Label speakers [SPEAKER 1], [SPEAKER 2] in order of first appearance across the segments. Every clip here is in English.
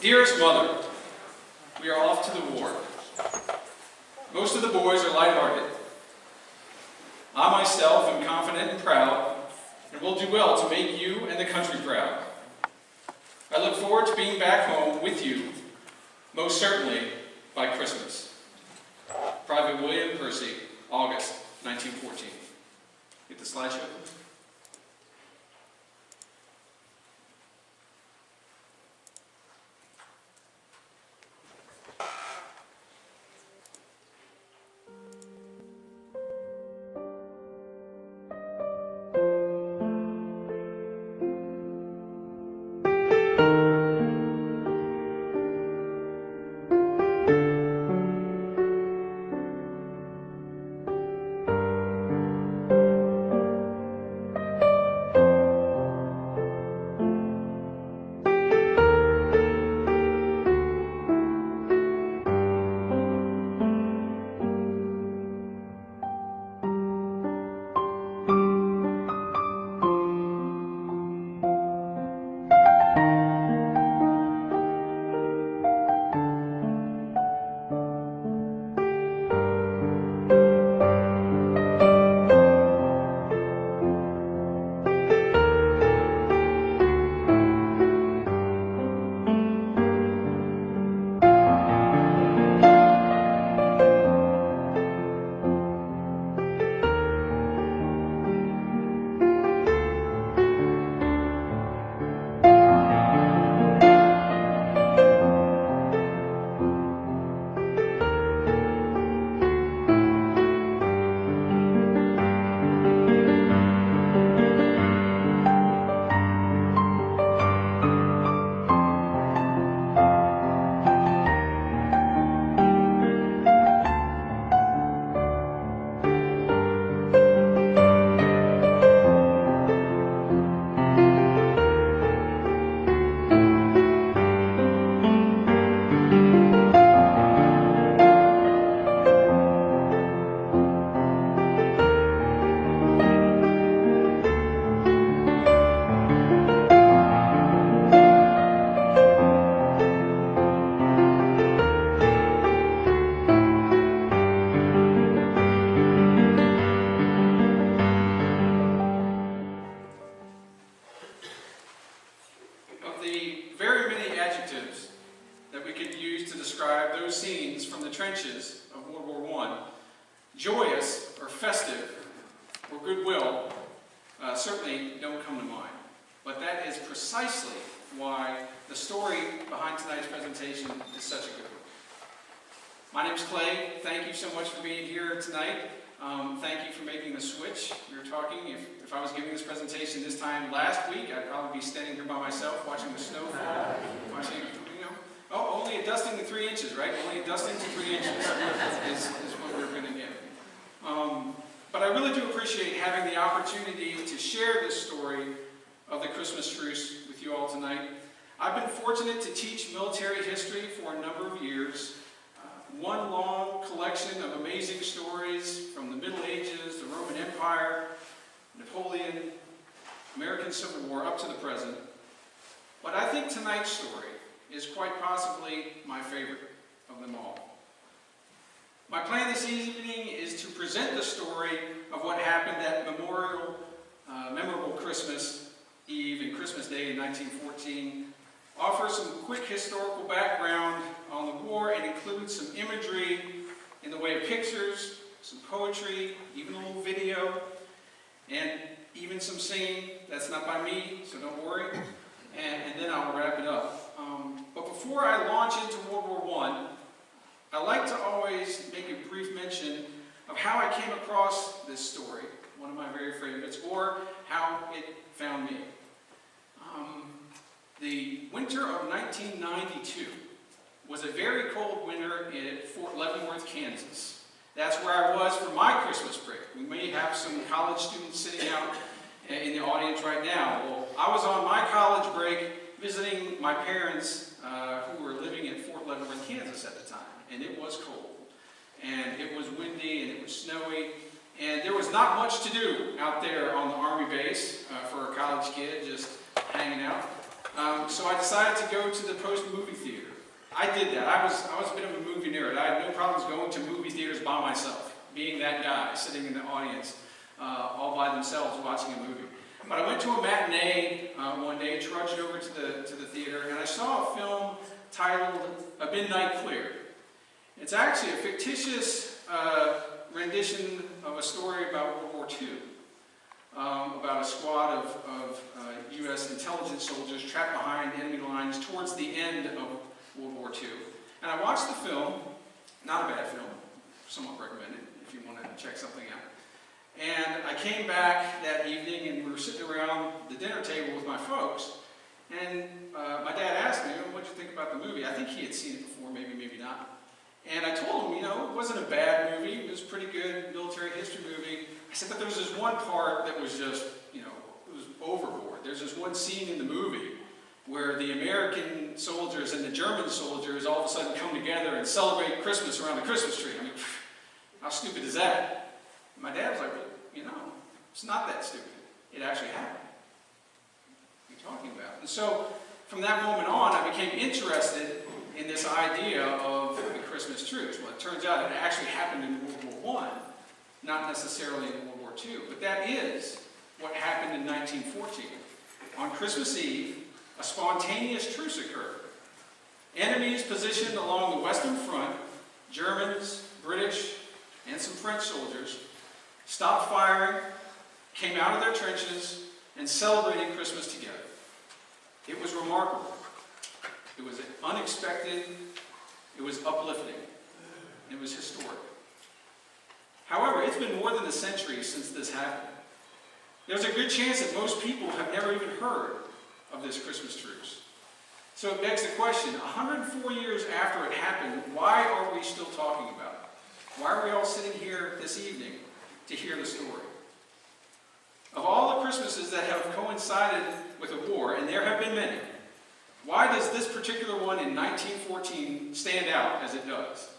[SPEAKER 1] Dearest Mother, we are off to the war. Most of the boys are lighthearted. I myself am confident and proud, and will do well to make you and the country proud. I look forward to being back home with you, most certainly by Christmas. Private William Percy, August 1914. Get the slideshow. Trenches of World War I, joyous or festive or goodwill certainly don't come to mind. But that is precisely why the story behind tonight's presentation is such a good one. My name's Clay. Thank you so much for being here tonight. Thank you for making the switch. We were talking, if I was giving this presentation this time last week, I'd probably be standing here by myself watching the snow fall, watching, oh, only a dusting to 3 inches, right? Only a dusting to 3 inches is what we're going to get. But I really do appreciate having the opportunity to share this story of the Christmas Truce with you all tonight. I've been fortunate to teach military history for a number of years. One long collection of amazing stories from the Middle Ages, the Roman Empire, Napoleon, American Civil War, up to the present. But I think tonight's story is quite possibly my favorite of them all. My plan this evening is to present the story of what happened that memorable Christmas Eve and Christmas Day in 1914, offer some quick historical background on the war, and include some imagery in the way of pictures, some poetry, even a little video, and even some singing. That's not by me, so don't worry. And then I'll wrap it up. But before I launch into World War I like to always make a brief mention of how I came across this story, one of my very favorites, or how it found me. The winter of 1992 was a very cold winter in Fort Leavenworth, Kansas. That's where I was for my Christmas break. We may have some college students sitting out in the audience right now. Well, I was on my college break visiting my parents who were living in Fort Leavenworth, Kansas at the time. And it was cold. And it was windy and it was snowy. And there was not much to do out there on the Army base for a college kid just hanging out. So I decided to go to the post-movie theater. I did that. I was a bit of a movie nerd. I had no problems going to movie theaters by myself, being that guy sitting in the audience all by themselves watching a movie. But I went to a matinee one day, trudged over to the theater, and I saw a film titled A Midnight Clear. It's actually a fictitious rendition of a story about World War II, about a squad of U.S. intelligence soldiers trapped behind enemy lines towards the end of World War II. And I watched the film, not a bad film, somewhat recommended if you want to check something out. And I came back that evening and we were sitting around the dinner table with my folks, and my dad asked me, "What did you think about the movie?" I think he had seen it before, maybe not. And I told him, it wasn't a bad movie, it was a pretty good military history movie. I said, but there was this one part that was just, it was overboard. There's this one scene in the movie where the American soldiers and the German soldiers all of a sudden come together and celebrate Christmas around the Christmas tree. I mean, how stupid is that? And my dad was like, it's not that stupid. It actually happened. What are you talking about? And so, from that moment on, I became interested in this idea of the Christmas Truce. Well, it turns out it actually happened in World War I, not necessarily in World War II. But that is what happened in 1914. On Christmas Eve, a spontaneous truce occurred. Enemies positioned along the Western Front, Germans, British, and some French soldiers, stopped firing, came out of their trenches, and celebrated Christmas together. It was remarkable. It was unexpected. It was uplifting. It was historic. However, it's been more than a century since this happened. There's a good chance that most people have never even heard of this Christmas truce. So it begs the question, 104 years after it happened, why are we still talking about it? Why are we all sitting here this evening to hear the story? Of all the Christmases that have coincided with a war, and there have been many, why does this particular one in 1914 stand out as it does?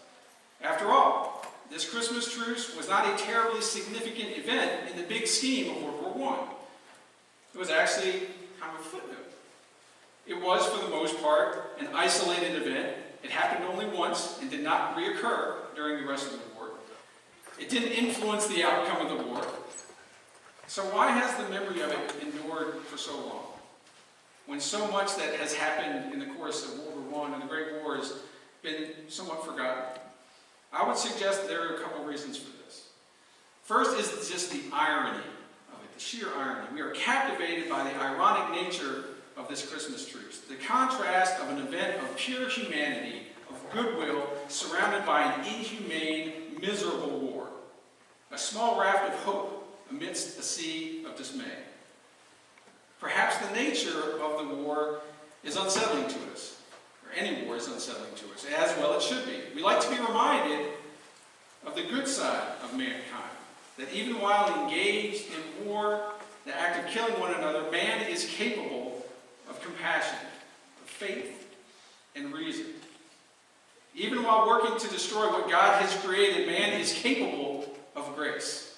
[SPEAKER 1] After all, this Christmas truce was not a terribly significant event in the big scheme of World War I. It was actually kind of a footnote. It was, for the most part, an isolated event. It happened only once and did not reoccur during the rest of the war. It didn't influence the outcome of the war. So why has the memory of it endured for so long, when so much that has happened in the course of World War I and the Great War has been somewhat forgotten? I would suggest that there are a couple reasons for this. First is just the irony of it, the sheer irony. We are captivated by the ironic nature of this Christmas truce, the contrast of an event of pure humanity, of goodwill, surrounded by an inhumane, miserable war. A small raft of hope amidst a sea of dismay. Perhaps the nature of the war is unsettling to us, or any war is unsettling to us, as well it should be. We like to be reminded of the good side of mankind, that even while engaged in war, the act of killing one another, man is capable of compassion, of faith, and reason. Even while working to destroy what God has created, man is capable of grace.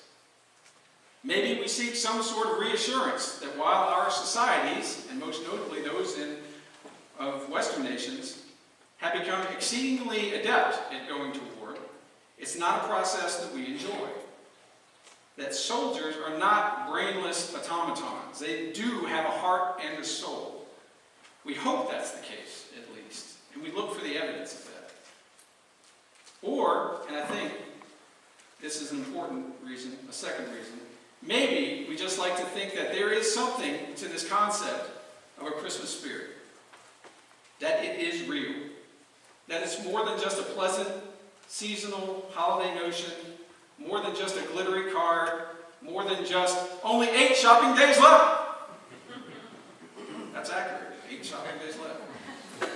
[SPEAKER 1] Maybe we seek some sort of reassurance that while our societies, and most notably those of Western nations, have become exceedingly adept at going to war, it's not a process that we enjoy. That soldiers are not brainless automatons. They do have a heart and a soul. We hope that's the case, at least, and we look for the evidence of that. Or, and I think this is an important reason, a second reason, maybe we just like to think that there is something to this concept of a Christmas spirit. That it is real. That it's more than just a pleasant, seasonal, holiday notion, more than just a glittery card, more than just only 8 shopping days left. That's accurate. 8 shopping days left.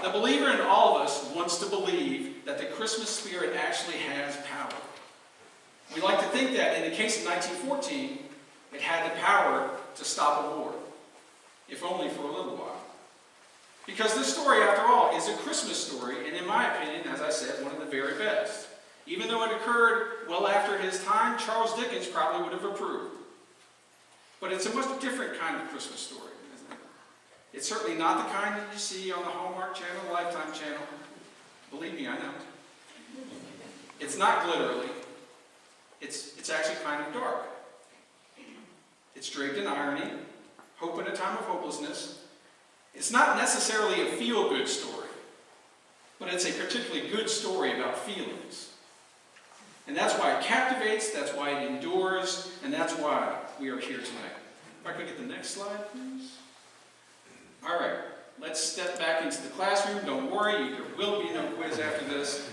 [SPEAKER 1] The believer in all of us wants to believe that the Christmas spirit actually has power. We like to think that in the case of 1914, it had the power to stop a war, if only for a little while. Because this story, after all, is a Christmas story, and in my opinion, as I said, one of the very best. Even though it occurred well after his time, Charles Dickens probably would have approved. But it's a much different kind of Christmas story, isn't it? It's certainly not the kind that you see on the Hallmark Channel, Lifetime Channel. Believe me, I know. It's not glittery. It's actually kind of dark. It's draped in irony, hope in a time of hopelessness. It's not necessarily a feel-good story, but it's a particularly good story about feelings. And that's why it captivates, that's why it endures, and that's why we are here tonight. If I could get the next slide, please. All right, let's step back into the classroom. Don't worry, there will be no quiz after this.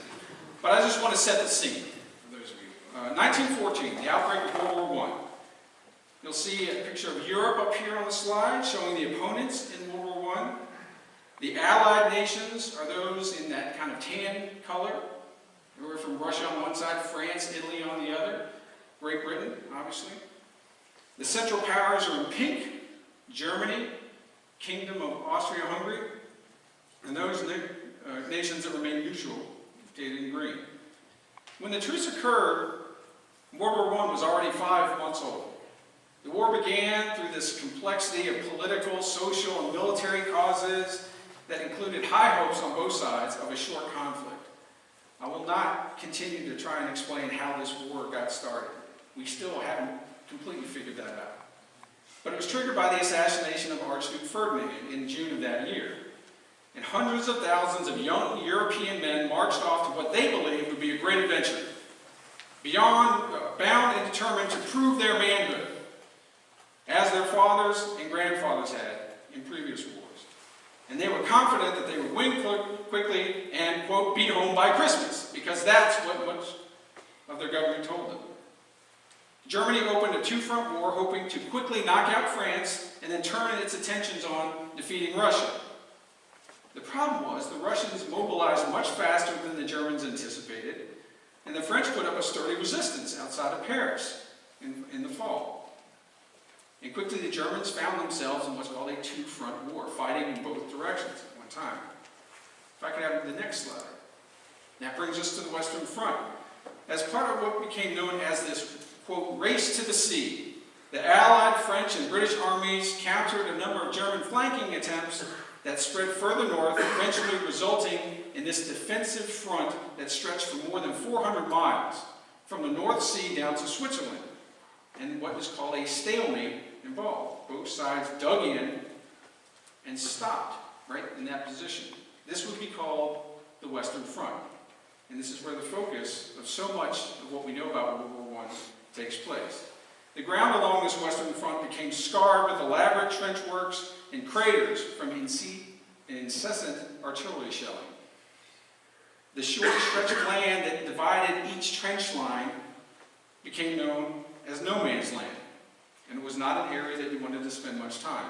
[SPEAKER 1] But I just want to set the scene for those of you. 1914, the outbreak of World War I. You'll see a picture of Europe up here on the slide, showing the opponents in World War I. The Allied nations are those in that kind of tan color. We're from Russia on one side, France, Italy on the other, Great Britain, obviously. The Central Powers are in pink, Germany, Kingdom of Austria-Hungary, and those nations that remain neutral, stated in green. When the truce occurred, World War I was already 5 months old. The war began through this complexity of political, social, and military causes that included high hopes on both sides of a short conflict. I will not continue to try and explain how this war got started. We still haven't completely figured that out. But it was triggered by the assassination of Archduke Ferdinand in June of that year. And hundreds of thousands of young European men marched off to what they believed would be a great adventure, bound and determined to prove their manhood, as their fathers and grandfathers had in previous wars. And they were confident that they would win quickly and, quote, be home by Christmas, because that's what much of their government told them. Germany opened a two-front war, hoping to quickly knock out France and then turn its attentions on defeating Russia. The problem was the Russians mobilized much faster than the Germans anticipated, and the French put up a sturdy resistance outside of Paris in the fall. And quickly the Germans found themselves in what's called a two-front war, fighting in both directions at one time. If I could have the next slide. That brings us to the Western Front. As part of what became known as this, quote, race to the sea, the Allied French and British armies countered a number of German flanking attempts that spread further north, eventually resulting in this defensive front that stretched for more than 400 miles, from the North Sea down to Switzerland, and what is called a stalemate involved. Both sides dug in and stopped right in that position. This would be called the Western Front. And this is where the focus of so much of what we know about World War I takes place. The ground along this Western Front became scarred with elaborate trench works and craters from incessant artillery shelling. The short stretch of land that divided each trench line became known as no man's land. And it was not an area that you wanted to spend much time.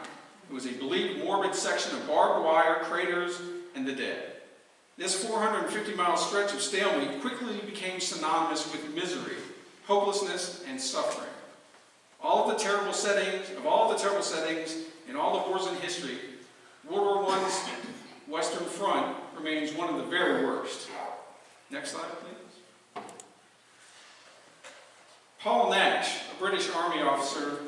[SPEAKER 1] It was a bleak, morbid section of barbed wire, craters, and the dead. This 450-mile stretch of stalemate quickly became synonymous with misery, hopelessness, and suffering. All of the terrible settings, in all the wars in history, World War I's Western Front remains one of the very worst. Next slide, please. Paul Nash, a British Army officer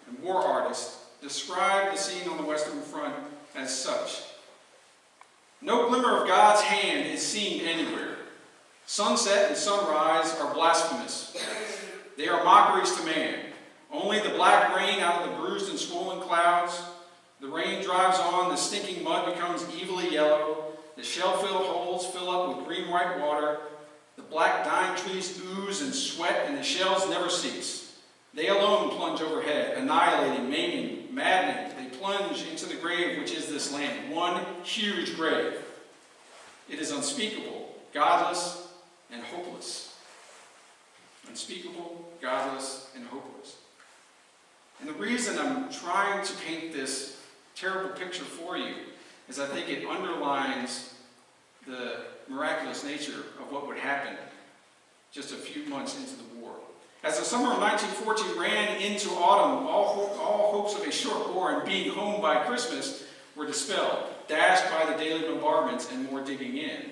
[SPEAKER 1] and war artist, described the scene on the Western Front as such. No glimmer of God's hand is seen anywhere. Sunset and sunrise are blasphemous. They are mockeries to man. Only the black rain out of the bruised and swollen clouds. The rain drives on, the stinking mud becomes evilly yellow. The shell-filled holes fill up with green-white water. The black dying trees ooze and sweat, and the shells never cease. They alone plunge overhead, annihilating, maiming, maddening. They plunge into the grave which is this land, one huge grave. It is unspeakable, godless, and hopeless. Unspeakable, godless, and hopeless. And the reason I'm trying to paint this terrible picture for you is I think it underlines the miraculous nature of what would happen just a few months into the war. As the summer of 1914 ran into autumn, all hopes of a short war and being home by Christmas were dispelled, dashed by the daily bombardments and more digging in.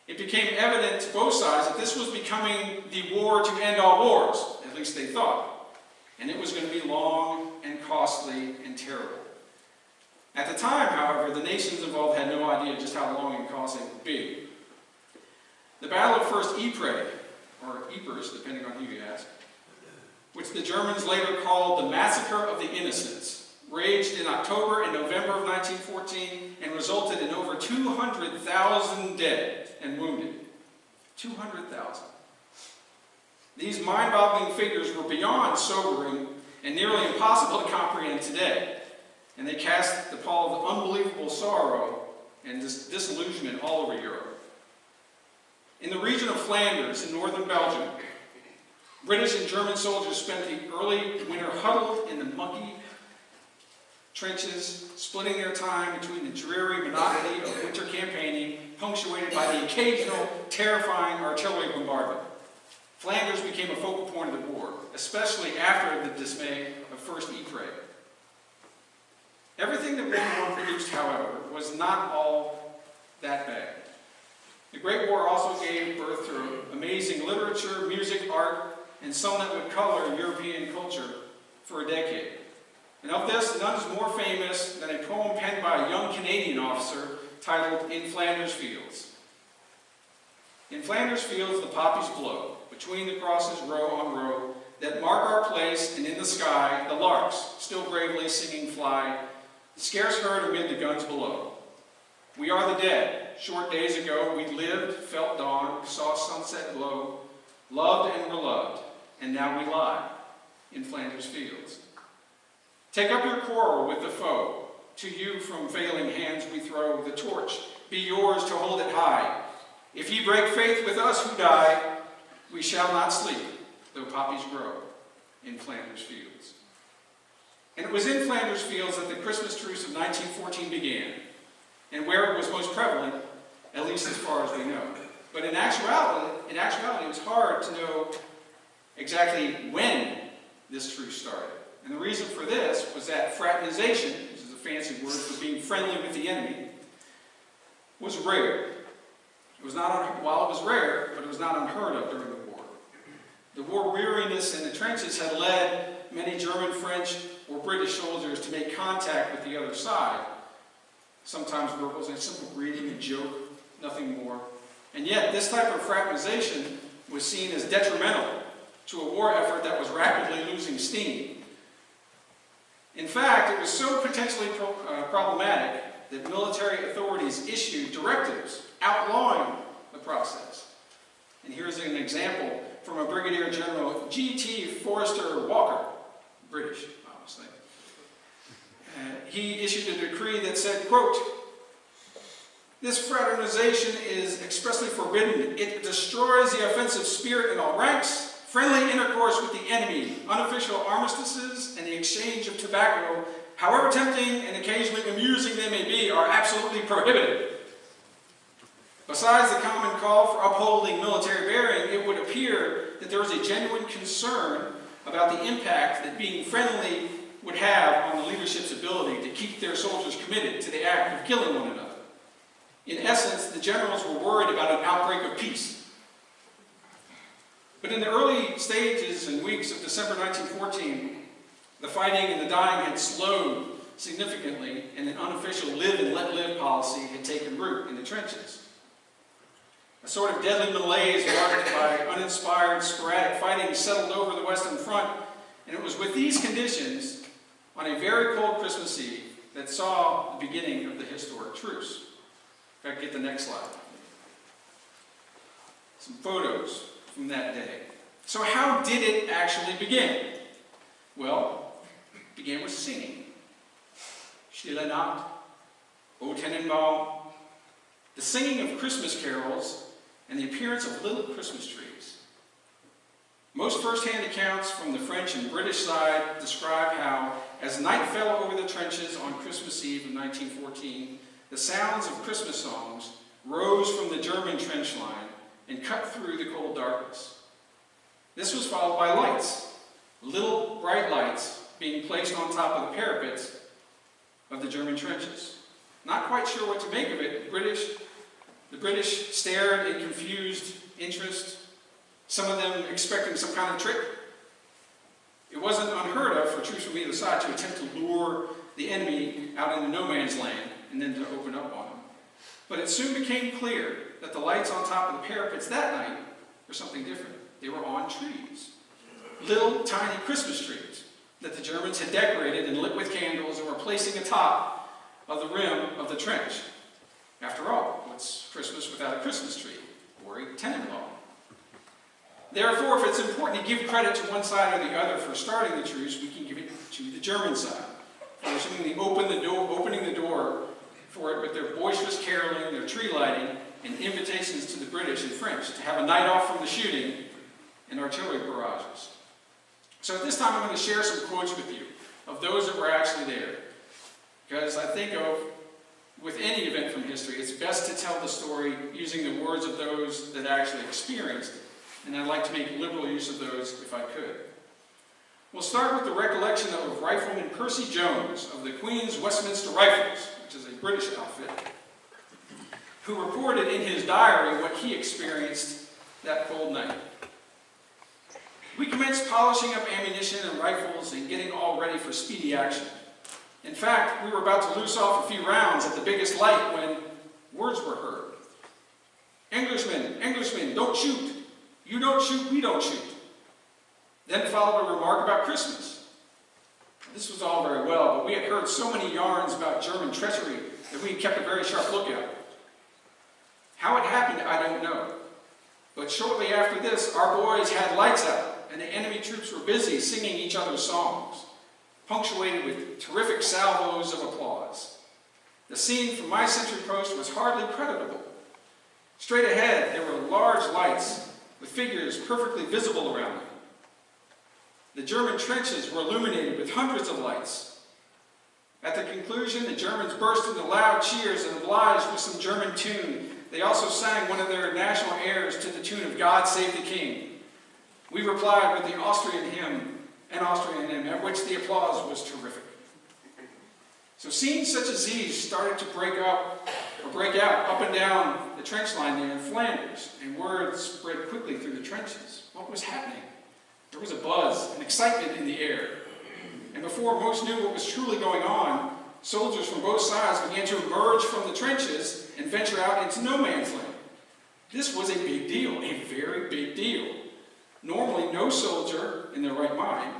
[SPEAKER 1] It became evident to both sides that this was becoming the war to end all wars, at least they thought. And it was going to be long and costly and terrible. At the time, however, the nations involved had no idea just how long and costly it would be. The Battle of First Ypres, or Ypres, depending on who you ask, which the Germans later called the Massacre of the Innocents, raged in October and November of 1914 and resulted in over 200,000 dead and wounded. 200,000. These mind-boggling figures were beyond sobering and nearly impossible to comprehend today, and they cast the pall of unbelievable sorrow and disillusionment all over Europe. In the region of Flanders in northern Belgium, British and German soldiers spent the early winter huddled in the mucky trenches, splitting their time between the dreary monotony of winter campaigning, punctuated by the occasional terrifying artillery bombardment. Flanders became a focal point of the war, especially after the dismay of First Ypres. Everything that World War produced, however, was not all that bad. The Great War also gave birth to amazing literature, music, art, and some that would color European culture for a decade. And of this, none is more famous than a poem penned by a young Canadian officer titled "In Flanders Fields." In Flanders Fields the poppies blow, between the crosses row on row, that mark our place, and in the sky the larks, still bravely singing, fly, scarce heard amid the guns below. We are the dead. Short days ago we lived, felt dawn, saw sunset glow, loved and were loved, and now we lie in Flanders Fields. Take up your quarrel with the foe. To you from failing hands we throw the torch. Be yours to hold it high. If ye break faith with us who die, we shall not sleep, though poppies grow in Flanders Fields. And it was in Flanders Fields that the Christmas Truce of 1914 began, and where it was most prevalent, at least as far as we know. But in actuality, it was hard to know exactly when this truce started. And the reason for this was that fraternization, which is a fancy word for being friendly with the enemy, was rare. It was not, while it was rare, but it was not unheard of during the war. The war weariness in the trenches had led many German, French, or British soldiers to make contact with the other side. Sometimes verbal, a simple greeting, a joke, nothing more. And yet, this type of fraternization was seen as detrimental to a war effort that was rapidly losing steam. In fact, it was so potentially problematic that military authorities issued directives outlawing the process. And here's an example from a Brigadier General G.T. Forrester Walker, British, obviously. He issued a decree that said, quote, "This fraternization is expressly forbidden. It destroys the offensive spirit in all ranks. Friendly intercourse with the enemy, unofficial armistices, and the exchange of tobacco, however tempting and occasionally amusing they may be, are absolutely prohibited." Besides the common call for upholding military bearing, it would appear that there was a genuine concern about the impact that being friendly would have on the leadership's ability to keep their soldiers committed to the act of killing one another. In essence, the generals were worried about an outbreak of peace. But in the early stages and weeks of December 1914, the fighting and the dying had slowed significantly, and an unofficial live and let live policy had taken root in the trenches. A sort of deadly malaise marked by uninspired, sporadic fighting settled over the Western Front, and it was with these conditions, on a very cold Christmas Eve, that saw the beginning of the historic truce. If I could get the next slide. Some photos from that day. So how did it actually begin? Well, it began with singing. Stille Nacht, O Tannenbaum, the singing of Christmas carols, and the appearance of little Christmas trees. Most first-hand accounts from the French and British side describe how, as night fell over the trenches on Christmas Eve of 1914, the sounds of Christmas songs rose from the German trench line and cut through the cold darkness. This was followed by lights, little bright lights being placed on top of the parapets of the German trenches. Not quite sure what to make of it, the British stared in confused interest, some of them expecting some kind of trick. It wasn't unheard of for troops from either side to attempt to lure the enemy out into no man's land and then to open up on them. But it soon became clear that the lights on top of the parapets that night were something different. They were on trees. Little tiny Christmas trees that the Germans had decorated and lit with candles and were placing atop of the rim of the trench. After all, what's Christmas without a Christmas tree or a tenant-law? Therefore, if it's important to give credit to one side or the other for starting the truce, we can give it to the German side. For assuming they opening the door for it with their boisterous caroling, their tree lighting, and invitations to the British and French to have a night off from the shooting and artillery barrages. So at this time, I'm going to share some quotes with you of those that were actually there. Because I think with any event from history, it's best to tell the story using the words of those that actually experienced it. And I'd like to make liberal use of those if I could. We'll start with the recollection of Rifleman Percy Jones of the Queen's Westminster Rifles, which is a British outfit, who reported in his diary what he experienced that cold night. We commenced polishing up ammunition and rifles and getting all ready for speedy action. In fact, we were about to loose off a few rounds at the biggest light when words were heard. Englishmen, don't shoot. You don't shoot, we don't shoot. Then followed a remark about Christmas. This was all very well, but we had heard so many yarns about German treachery that we had kept a very sharp lookout. How it happened, I don't know. But shortly after this, our boys had lights out, and the enemy troops were busy singing each other's songs, punctuated with terrific salvos of applause. The scene from my sentry post was hardly creditable. Straight ahead, there were large lights with figures perfectly visible around them. The German trenches were illuminated with hundreds of lights. At the conclusion, the Germans burst into loud cheers and obliged with some German tune. They also sang one of their national airs to the tune of God Save the King. We replied with the Austrian hymn, at which the applause was terrific. So scenes such as these started to break out up and down the trench line there in Flanders, and word spread quickly through the trenches. What was happening? There was a buzz, an excitement in the air. And before most knew what was truly going on, soldiers from both sides began to emerge from the trenches and venture out into no man's land. This was a big deal, a very big deal. Normally, no soldier in their right mind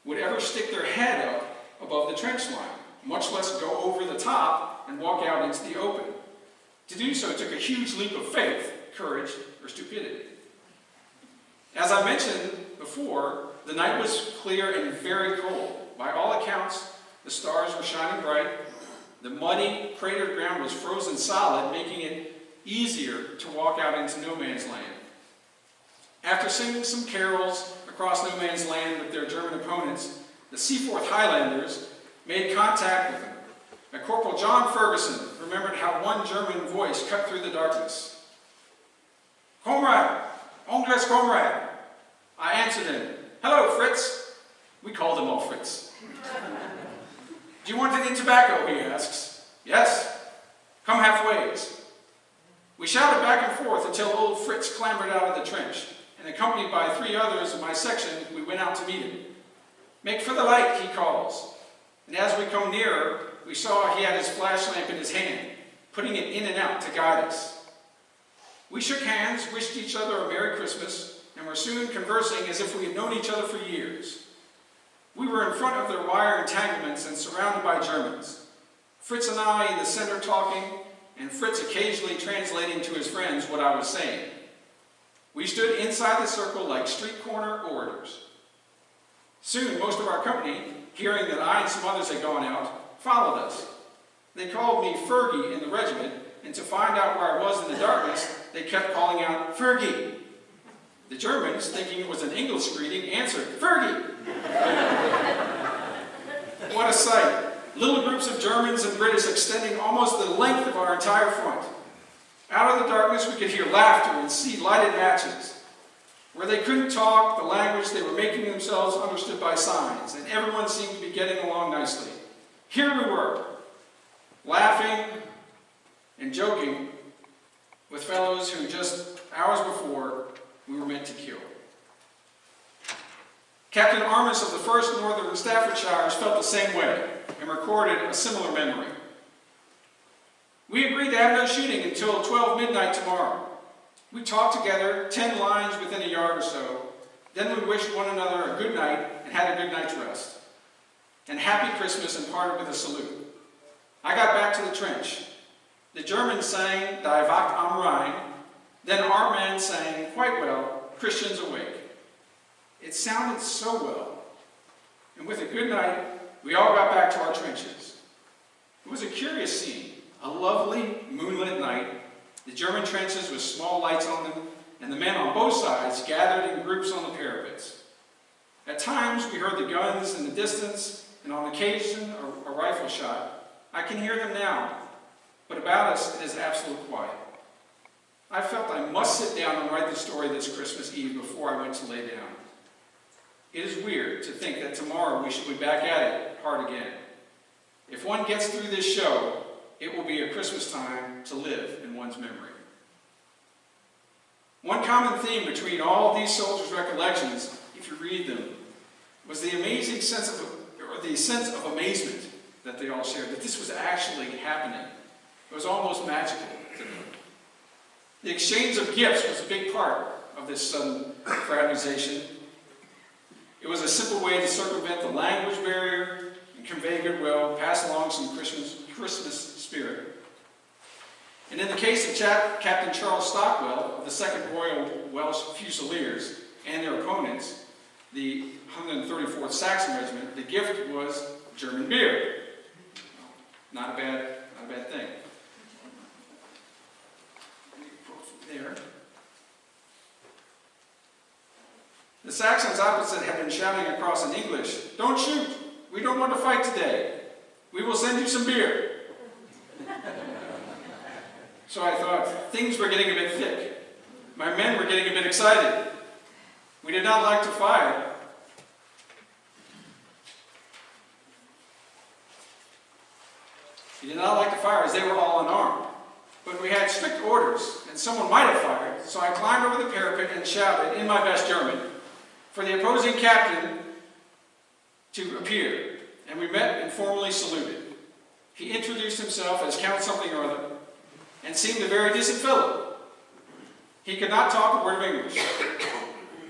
[SPEAKER 1] would ever stick their head up above the trench line, much less go over the top and walk out into the open. To do so took a huge leap of faith, courage, or stupidity. As I mentioned before, the night was clear and very cold. By all accounts, the stars were shining bright. The muddy, cratered ground was frozen solid, making it easier to walk out into no man's land. After singing some carols across no man's land with their German opponents, the Seaforth Highlanders made contact with them. And Corporal John Ferguson remembered how one German voice cut through the darkness. "Comrade! Angles comrade!" I answered him, "Hello, Fritz." We called him all Fritz. "Do you want any tobacco?" he asks. "Yes." "Come halfways." We shouted back and forth until old Fritz clambered out of the trench, and accompanied by 3 others of my section, we went out to meet him. "Make for the light," he calls. And as we come nearer, we saw he had his flash lamp in his hand, putting it in and out to guide us. We shook hands, wished each other a Merry Christmas, and were soon conversing as if we had known each other for years. We were in front of their wire entanglements and surrounded by Germans. Fritz and I in the center talking, and Fritz occasionally translating to his friends what I was saying. We stood inside the circle like street corner orators. Soon, most of our company, hearing that I and some others had gone out, followed us. They called me Fergie in the regiment, and to find out where I was in the darkness, they kept calling out, "Fergie!" The Germans, thinking it was an English greeting, answered, "Fergie!" What a sight! Little groups of Germans and British extending almost the length of our entire front. Out of the darkness, we could hear laughter and see lighted matches. Where they couldn't talk the language, they were making themselves understood by signs, and everyone seemed to be getting along nicely. Here we were, laughing and joking with fellows who just hours before we were meant to kill. Captain Armis of the 1st Northern Staffordshires felt the same way. and recorded a similar memory. We agreed to have no shooting until 12 midnight tomorrow. We talked together 10 lines within a yard or so. Then we wished one another a good night and had a good night's rest. And happy Christmas and parted with a salute. I got back to the trench. The Germans sang Die Wacht am Rhein. Then our men sang quite well, Christians Awake. It sounded so well. And with a good night, we all got back to our trenches. It was a curious scene. A lovely moonlit night, the German trenches with small lights on them, and the men on both sides gathered in groups on the parapets. At times we heard the guns in the distance, and on occasion a rifle shot. I can hear them now, but about us it is absolute quiet. I felt I must sit down and write the story this Christmas Eve before I went to lay down. It is weird to think that tomorrow we should be back at it hard again. If one gets through this show, it will be a Christmas time to live in one's memory. One common theme between all of these soldiers' recollections, if you read them, was the amazing sense of amazement that they all shared, that this was actually happening. It was almost magical to them. The exchange of gifts was a big part of this sudden fraternization. It was a simple way to circumvent the language barrier and convey goodwill, pass along some Christmas spirit. And in the case of Captain Charles Stockwell of the 2nd Royal Welsh Fusiliers and their opponents, the 134th Saxon Regiment, the gift was German beer. Not a bad thing. There. The Saxons opposite had been shouting across in English, "Don't shoot! We don't want to fight today. We will send you some beer." So I thought, things were getting a bit thick. My men were getting a bit excited. We did not like to fire. We did not like to fire as they were all unarmed. But we had strict orders, and someone might have fired, so I climbed over the parapet and shouted, in my best German, for the opposing captain to appear, and we met and formally saluted. He introduced himself as Count something or other, and seemed a very decent fellow. He could not talk a word of English.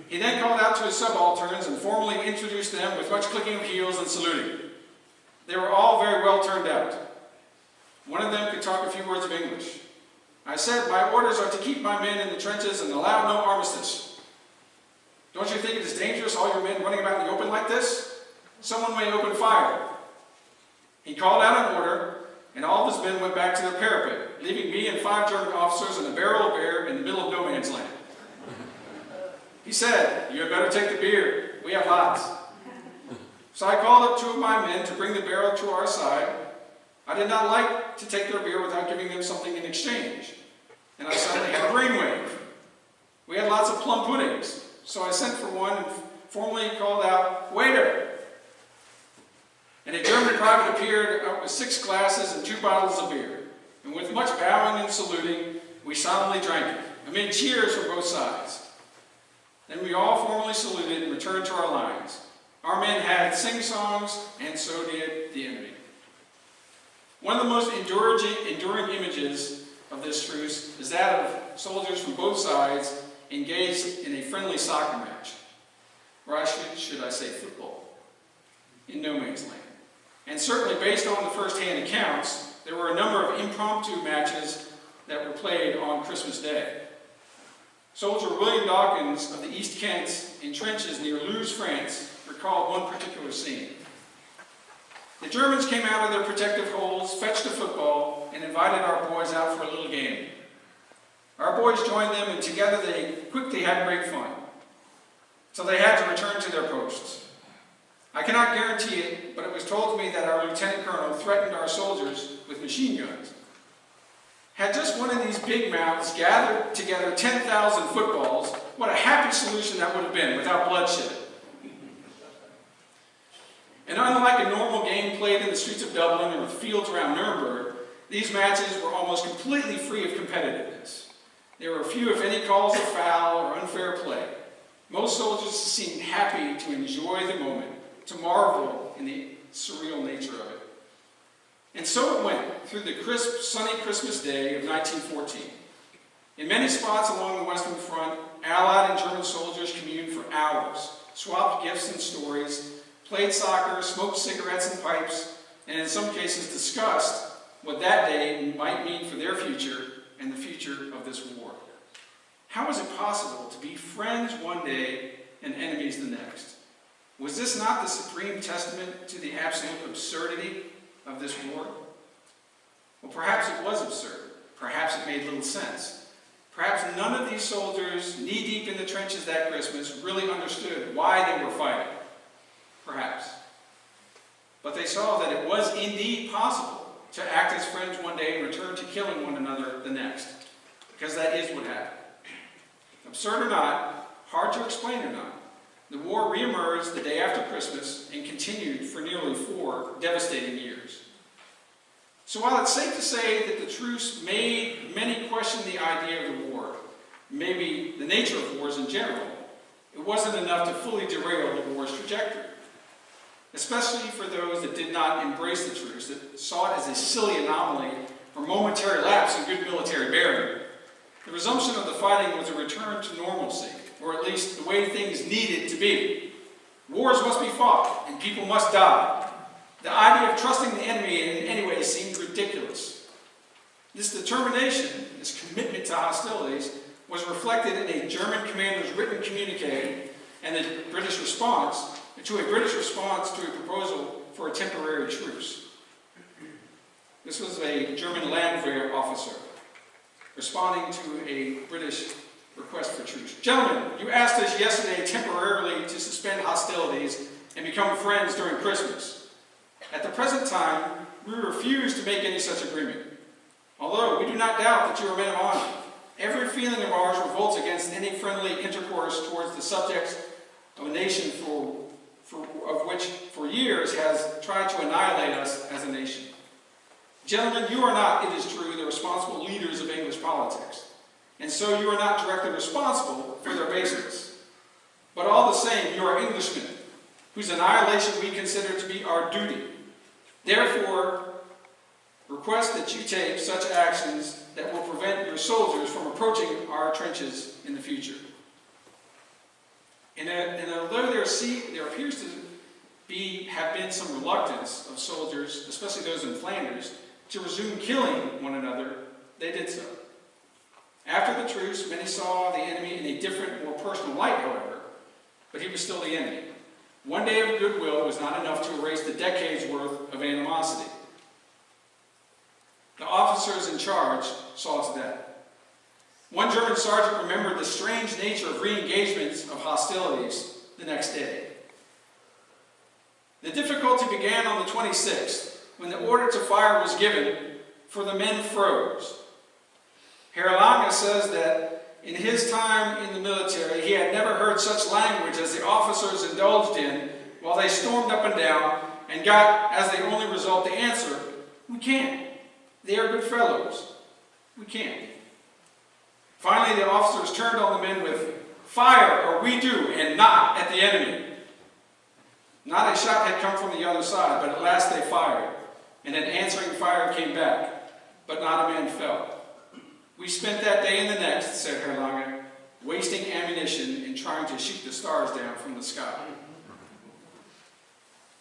[SPEAKER 1] He then called out to his subalterns and formally introduced them with much clicking of heels and saluting. They were all very well turned out. One of them could talk a few words of English. I said, my orders are to keep my men in the trenches and allow no armistice. Don't you think it is dangerous, all your men running about in the open like this? Someone may open fire. He called out an order, and all of his men went back to their parapet, leaving me and 5 German officers and a barrel of beer in the middle of no man's land. He said, you had better take the beer. We have lots. So I called up 2 of my men to bring the barrel to our side. I did not like to take their beer without giving them something in exchange. And I suddenly had a brainwave. We had lots of plum puddings. So I sent for one and formally called out, waiter! And a German private appeared out with 6 glasses and 2 bottles of beer. And with much bowing and saluting, we solemnly drank it, amid cheers from both sides. Then we all formally saluted and returned to our lines. Our men had sing-songs, and so did the enemy. One of the most enduring images of this truce is that of soldiers from both sides engaged in a friendly soccer match, or should I say football, in no man's land. And certainly based on the first-hand accounts, there were a number of impromptu matches that were played on Christmas Day. Soldier William Dawkins of the East Kent in trenches near Luz, France, recalled one particular scene. The Germans came out of their protective holes, fetched a football, and invited our boys out for a little game. Our boys joined them, and together they quickly had great fun. So they had to return to their posts. I cannot guarantee it, but it was told to me that our lieutenant colonel threatened our soldiers with machine guns. Had just one of these big mouths gathered together 10,000 footballs, what a happy solution that would have been without bloodshed. And unlike a normal game played in the streets of Dublin or the fields around Nuremberg, these matches were almost completely free of competitiveness. There were few, if any, calls of foul or unfair play. Most soldiers seemed happy to enjoy the moment, to marvel in the surreal nature of it. And so it went through the crisp, sunny Christmas day of 1914. In many spots along the Western Front, Allied and German soldiers communed for hours, swapped gifts and stories, played soccer, smoked cigarettes and pipes, and in some cases discussed what that day might mean for their future and the future of this war. How was it possible to be friends one day and enemies the next? Was this not the supreme testament to the absolute absurdity of this war? Well, perhaps it was absurd. Perhaps it made little sense. Perhaps none of these soldiers, knee-deep in the trenches that Christmas, really understood why they were fighting. Perhaps. But they saw that it was indeed possible to act as friends one day and return to killing one another the next. Because that is what happened. Absurd or not, hard to explain or not, the war reemerged the day after Christmas and continued for nearly 4 devastating years. So while it's safe to say that the truce made many question the idea of the war, maybe the nature of wars in general, it wasn't enough to fully derail the war's trajectory. Especially for those that did not embrace the truce, that saw it as a silly anomaly or momentary lapse in good military bearing. The resumption of the fighting was a return to normalcy, or at least the way things needed to be. Wars must be fought, and people must die. The idea of trusting the enemy in any way seemed ridiculous. This determination, this commitment to hostilities, was reflected in a German commander's written communique and a British response to a proposal for a temporary truce. This was a German Landwehr officer responding to a British request for truce. Gentlemen, you asked us yesterday temporarily to suspend hostilities and become friends during Christmas. At the present time, we refuse to make any such agreement. Although we do not doubt that you are men of honor, every feeling of ours revolts against any friendly intercourse towards the subjects of a nation of which for years has tried to annihilate us as a nation. Gentlemen, you are not, it is true, the responsible leaders of English politics, and so you are not directly responsible for their baseness. But all the same, you are Englishmen, whose annihilation we consider to be our duty. Therefore, request that you take such actions that will prevent your soldiers from approaching our trenches in the future. And although there appears to have been some reluctance of soldiers, especially those in Flanders, to resume killing one another, they did so. After the truce, many saw the enemy in a different, more personal light, however, but he was still the enemy. One day of goodwill was not enough to erase the decades' worth of animosity. The officers in charge saw to that. One German sergeant remembered the strange nature of re-engagements of hostilities the next day. The difficulty began on the 26th, when the order to fire was given, for the men froze. Herr Lange says that in his time in the military, he had never heard such language as the officers indulged in while they stormed up and down and got, as the only result, the answer, "We can't. They are good fellows. We can't." Finally, the officers turned on the men with, "Fire, or we do, and not at the enemy." Not a shot had come from the other side, but at last they fired, and an answering fire came back, but not a man fell. "We spent that day and the next," said Herr Lange, "wasting ammunition in trying to shoot the stars down from the sky."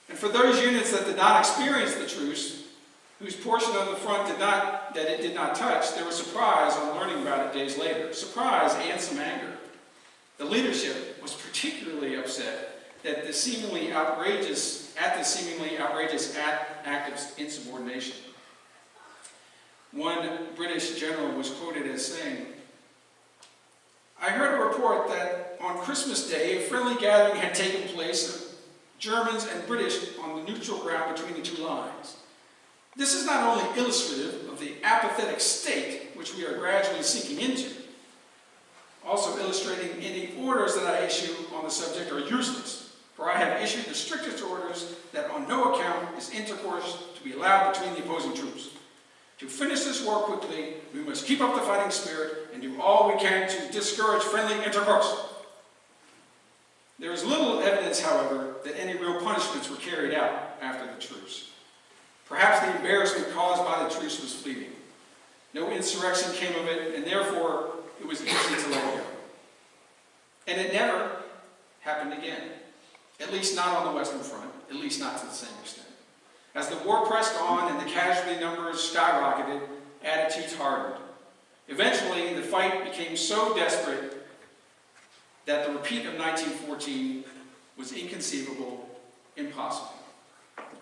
[SPEAKER 1] And for those units that did not experience the truce, whose portion of the front it did not touch, there was surprise on learning about it days later. Surprise and some anger. The leadership was particularly upset at the seemingly outrageous act of insubordination. One British general was quoted as saying, "I heard a report that on Christmas Day a friendly gathering had taken place of Germans and British on the neutral ground between the two lines. This is not only illustrative of the apathetic state which we are gradually sinking into, also illustrating any orders that I issue on the subject are useless, for I have issued the strictest orders that on no account is intercourse to be allowed between the opposing troops. To finish this war quickly, we must keep up the fighting spirit and do all we can to discourage friendly intercourse." There is little evidence, however, that any real punishments were carried out after the truce. Perhaps the embarrassment caused by the truce was fleeting. No insurrection came of it, and therefore it was easy to let go. And it never happened again, at least not on the Western Front, at least not to the same extent. As the war pressed on and the casualty numbers skyrocketed, attitudes hardened. Eventually, the fight became so desperate that the repeat of 1914 was inconceivable, impossible.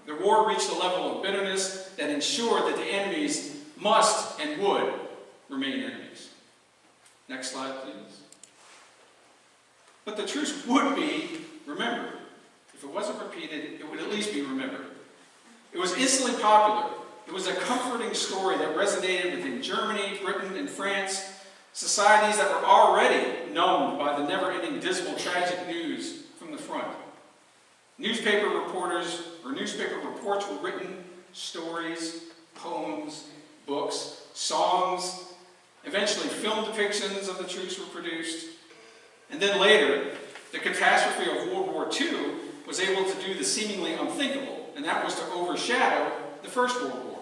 [SPEAKER 1] The war reached a level of bitterness that ensured that the enemies must and would remain enemies. Next slide, please. But the truce would be remembered. If it wasn't repeated, it would at least be remembered. It was instantly popular. It was a comforting story that resonated within Germany, Britain, and France, societies that were already numbed by the never-ending dismal, tragic news from the front. Newspaper reports were written, stories, poems, books, songs. Eventually, film depictions of the truce were produced. And then later, the catastrophe of World War II was able to do the seemingly unthinkable, and that was to overshadow the First World War,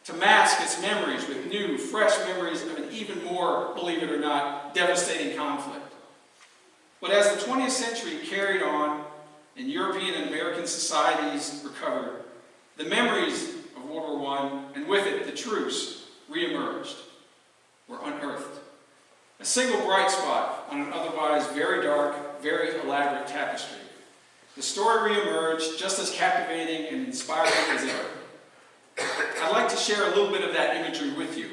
[SPEAKER 1] to mask its memories with new, fresh memories of an even more, believe it or not, devastating conflict. But as the 20th century carried on and European and American societies recovered, the memories of World War I, and with it the truce, reemerged, were unearthed. A single bright spot on an otherwise very dark, very elaborate tapestry. The story reemerged just as captivating and inspiring as ever. I'd like to share a little bit of that imagery with you.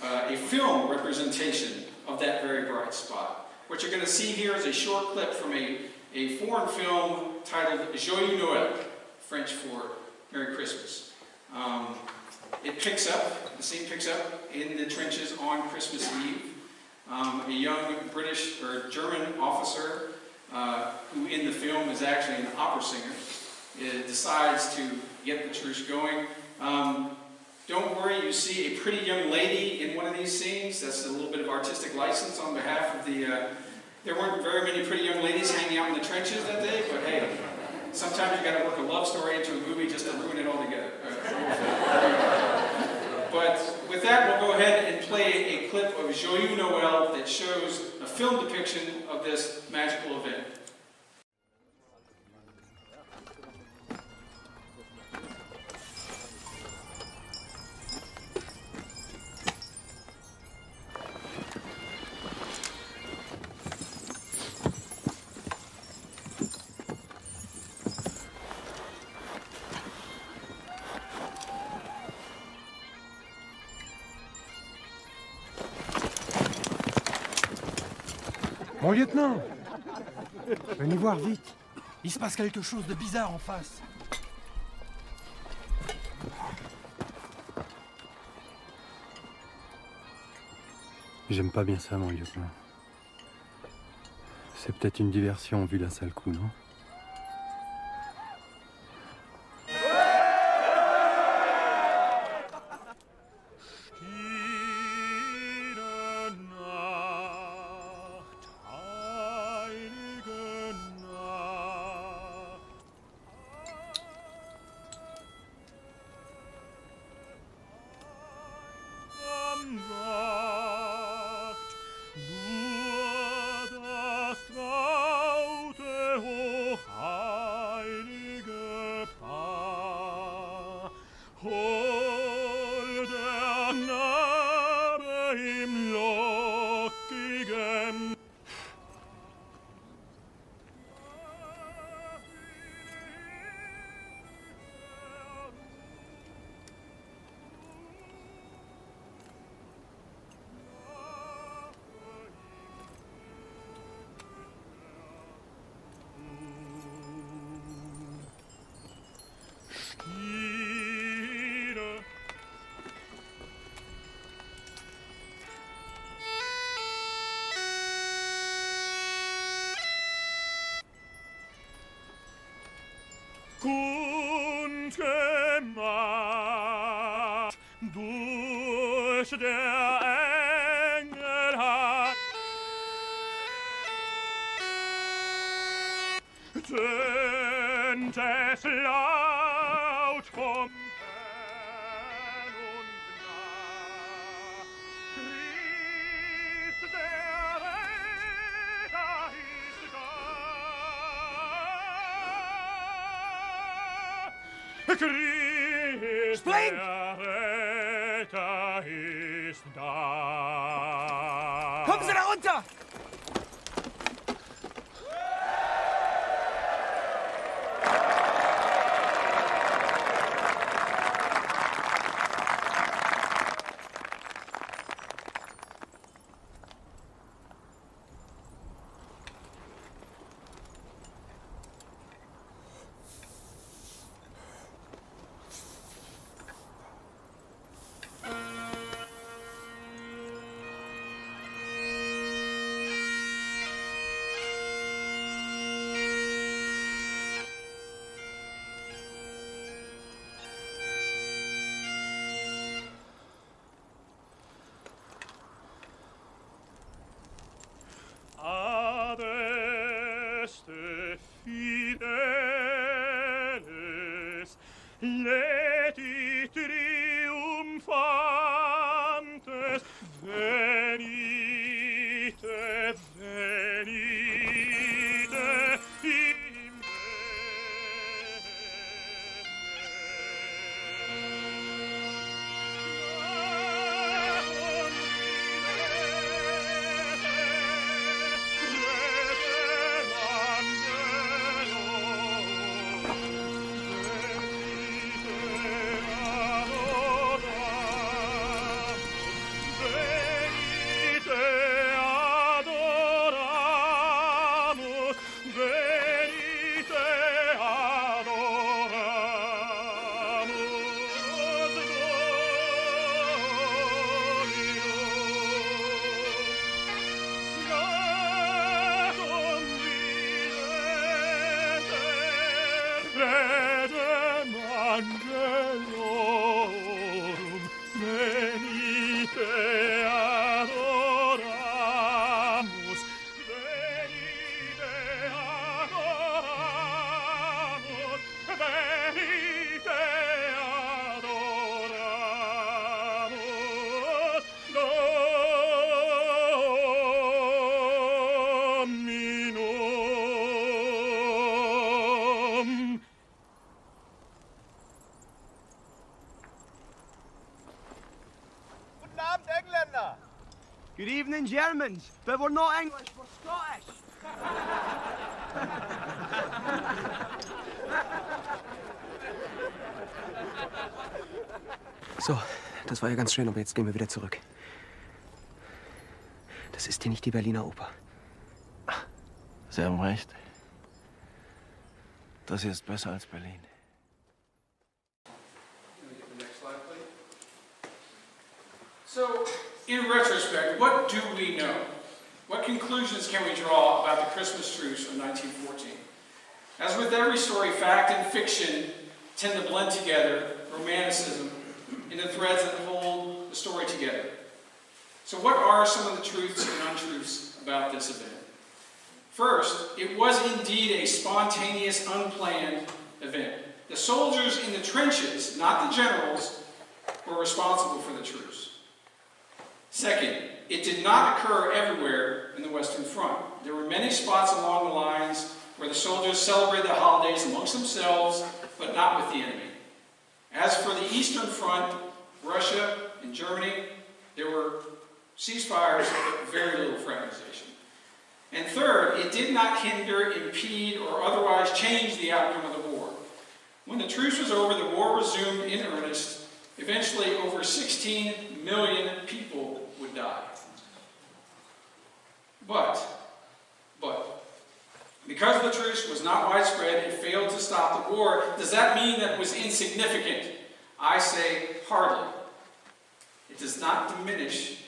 [SPEAKER 1] A film representation of that very bright spot. What you're going to see here is a short clip from a foreign film titled Joyeux Noël, French for Merry Christmas. The scene picks up in the trenches on Christmas Eve. A young British or German officer who in the film is actually an opera singer decides to get the truce going. Don't worry, you see a pretty young lady in one of these scenes. That's a little bit of artistic license on behalf of the... there weren't very many pretty young ladies hanging out in the trenches that day, but hey, sometimes you got to work a love story into a movie just to ruin it all together. But with that, we'll go ahead and play a clip of Joyeux Noël that shows a film depiction of this magical event.
[SPEAKER 2] Mon lieutenant! Venez voir vite. Il se passe quelque chose de bizarre en face. J'aime pas bien ça, mon lieutenant. C'est peut-être une diversion vu d'un sale coup, non?
[SPEAKER 3] Gute Macht, durch der Engel hat, tönt es laut vom Christ
[SPEAKER 2] Spring!
[SPEAKER 3] der Retter ist da.
[SPEAKER 2] Kommen Sie da runter!
[SPEAKER 3] Adeste fideles, leti triumphantes, venite, venite in Angelorum, venite adoramus, venite adoramus, venite adoramus, Dominum.
[SPEAKER 4] Guten Abend, Engländer!
[SPEAKER 2] Good evening, Germans, but we're not English, we're Scottish.
[SPEAKER 5] So, das war ja ganz schön, aber jetzt gehen wir wieder zurück. Das ist hier nicht die Berliner Oper.
[SPEAKER 6] Sie haben recht. Das hier ist besser als Berlin.
[SPEAKER 1] So, in retrospect, what do we know? What conclusions can we draw about the Christmas Truce of 1914? As with every story, fact and fiction tend to blend together, romanticism, into threads that hold the story together. So what are some of the truths and untruths about this event? First, it was indeed a spontaneous, unplanned event. The soldiers in the trenches, not the generals, were responsible for the truce. Second, it did not occur everywhere in the Western Front. There were many spots along the lines where the soldiers celebrated the holidays amongst themselves, but not with the enemy. As for the Eastern Front, Russia and Germany, there were ceasefires, but very little fraternization. And third, it did not hinder, impede, or otherwise change the outcome of the war. When the truce was over, the war resumed in earnest. Eventually, over 16 million people would die. But, because the truce was not widespread, it failed to stop the war. Does that mean that it was insignificant? I say hardly. It does not diminish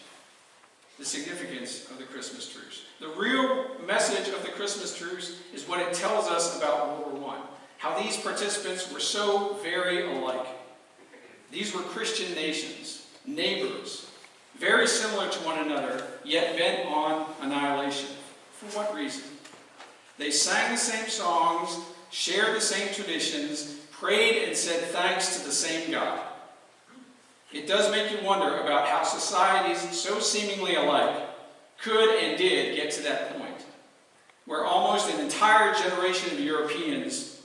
[SPEAKER 1] the significance of the Christmas Truce. The real message of the Christmas Truce is what it tells us about World War I. How these participants were so very alike. These were Christian nations, neighbors, very similar to one another, yet bent on annihilation. For what reason? They sang the same songs, shared the same traditions, prayed and said thanks to the same God. It does make you wonder about how societies so seemingly alike could and did get to that point, where almost an entire generation of Europeans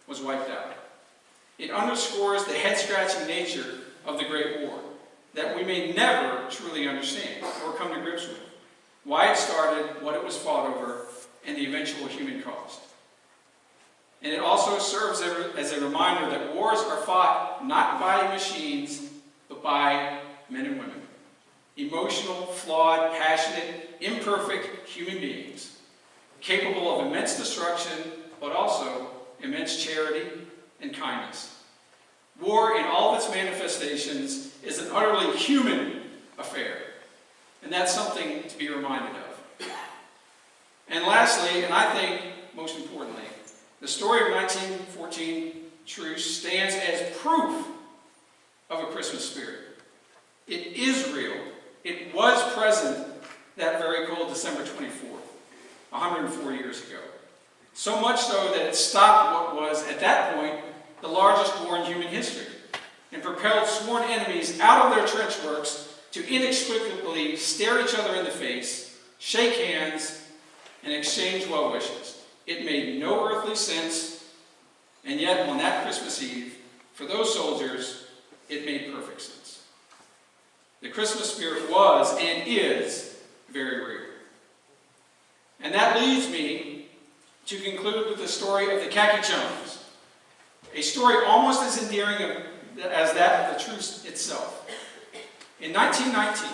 [SPEAKER 1] was wiped out. It underscores the head-scratching nature of the Great War that we may never truly understand or come to grips with. Why it started, what it was fought over, and the eventual human cost. And it also serves as a reminder that wars are fought not by machines, but by men and women. Emotional, flawed, passionate, imperfect human beings, capable of immense destruction, but also immense charity and kindness. War, in all of its manifestations, is an utterly human affair. And that's something to be reminded of. And lastly, and I think most importantly, the story of 1914 truce stands as proof of a Christmas spirit. It is real. It was present that very cold December 24th, 104 years ago. So much so that it stopped what was, at that point, the largest war in human history, and propelled sworn enemies out of their trench works to inexplicably stare each other in the face, shake hands, and exchange well wishes. It made no earthly sense, and yet on that Christmas Eve, for those soldiers, it made perfect sense. The Christmas spirit was and is very real. And that leads me to conclude with the story of the khaki chones, a story almost as endearing as that of the truce itself. In 1919,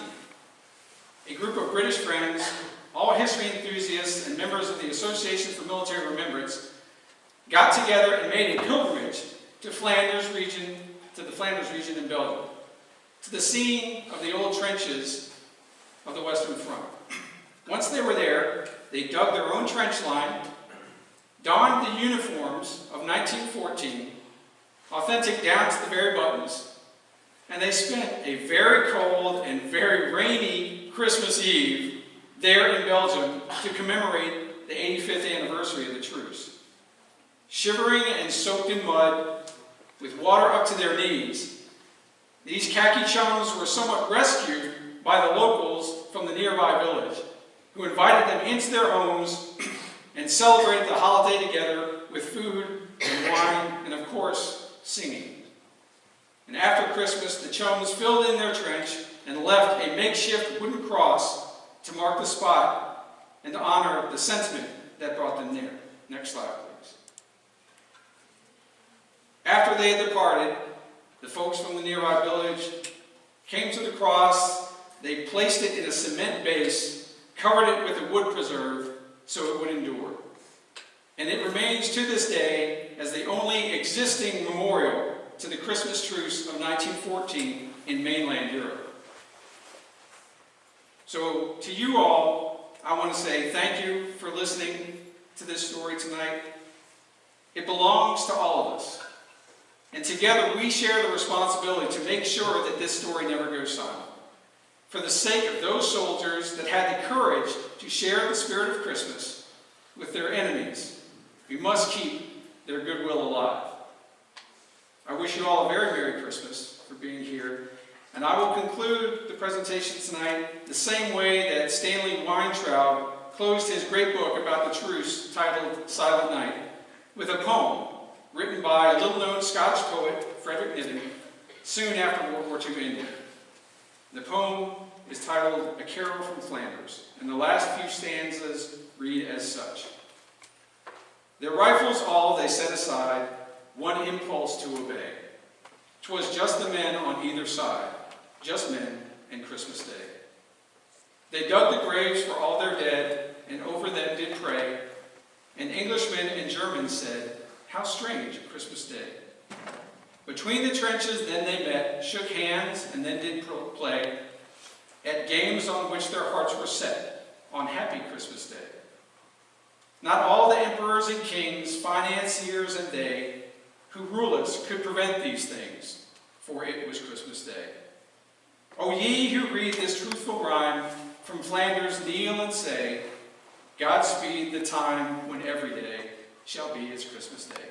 [SPEAKER 1] a group of British friends, all history enthusiasts and members of the Association for Military Remembrance, got together and made a pilgrimage to the Flanders region in Belgium, to the scene of the old trenches of the Western Front. Once they were there, they dug their own trench line, donned the uniforms of 1914, authentic down to the very buttons, and they spent a very cold and very rainy Christmas Eve there in Belgium to commemorate the 85th anniversary of the truce. Shivering and soaked in mud, with water up to their knees, these khaki chones were somewhat rescued by the locals from the nearby village, who invited them into their homes and celebrated the holiday together with food and wine and, of course, singing. And after Christmas, the chones filled in their trench and left a makeshift wooden cross to mark the spot and to honor the sentiment that brought them there. Next slide, please. After they had departed, the folks from the nearby village came to the cross. They placed it in a cement base, covered it with a wood preserve so it would endure. And it remains to this day as the only existing memorial to the Christmas Truce of 1914 in mainland Europe. So to you all, I want to say thank you for listening to this story tonight. It belongs to all of us. And together we share the responsibility to make sure that this story never goes silent. For the sake of those soldiers that had the courage to share the spirit of Christmas with their enemies, we must keep their goodwill alive. I wish you all a very Merry Christmas for being here. And I will conclude the presentation tonight the same way that Stanley Weintraub closed his great book about the truce titled Silent Night, with a poem written by a little-known Scottish poet, Frederick Niven, soon after World War II ended. The poem is titled A Carol from Flanders, and the last few stanzas read as such. Their rifles all they set aside, one impulse to obey. 'Twas just the men on either side, just men and Christmas Day. They dug the graves for all their dead, and over them did pray. And Englishmen and Germans said, how strange a Christmas Day. Between the trenches then they met, shook hands, and then did play at games on which their hearts were set, on happy Christmas Day. Not all the emperors and kings, financiers and they, who rule us could prevent these things, for it was Christmas Day. O ye who read this truthful rhyme, from Flanders kneel and say, God speed the time when every day shall be its Christmas Day.